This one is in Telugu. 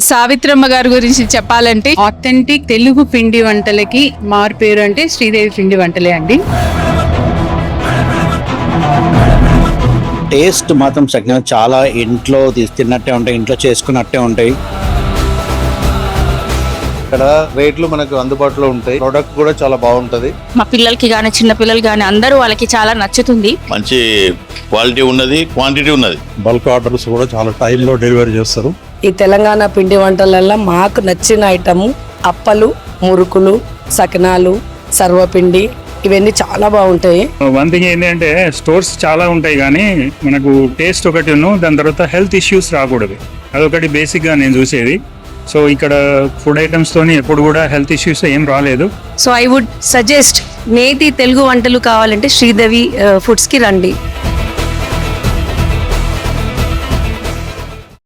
సావిత్రమ్మ గారి గురించి చెప్పాలంటే ఆథెంటిక్ తెలుగు పిండి వంటలకి మారు పేరు అంటే శ్రీదేవి పిండి వంటలే అండి. టేస్ట్ మాత్రం చాలా ఇంట్లో తిన్నట్టే ఉంటాయి, ఇంట్లో చేసుకున్నట్టే ఉంటాయి. ఇక్కడ రేట్లు మనకు అందుబాటులో ఉంటాయి, ప్రొడక్ట్ కూడా చాలా బాగుంటది. మా పిల్లలకి కానీ చిన్న పిల్లలు కానీ అందరూ వాళ్ళకి చాలా నచ్చుతుంది. మంచి క్వాలిటీ ఉన్నది, క్వాంటిటీ ఉన్నది. బల్క్ ఆర్డర్స్ కూడా చాలా టైంలో డెలివరీ చేస్తారు. ఈ తెలంగాణ పిండి వంటలలో మాకు నచ్చిన ఐటమ్ అప్పలు, మురుకులు, సకినాలు, సర్వపిండి ఇవన్నీ చాలా బాగుంటాయి. వన్ థింగ్ ఏంటంటే స్టోర్స్ చాలా ఉంటాయి కానీ మనకు టేస్ట్ ఒకటి దాని తర్వాత హెల్త్ ఇష్యూస్ రాకూడదు, అదొకటి బేసిక్గా నేను చూసేది. సో ఇక్కడ ఫుడ్ ఐటమ్స్ తోని ఎప్పుడు కూడా హెల్త్ ఇష్యూస్ ఏం రాలేదు. సో ఐ వుడ్ సజెస్ట్ నేతి తెలుగు వంటలు కావాలంటే శ్రీదేవి ఫుడ్స్కి రండి.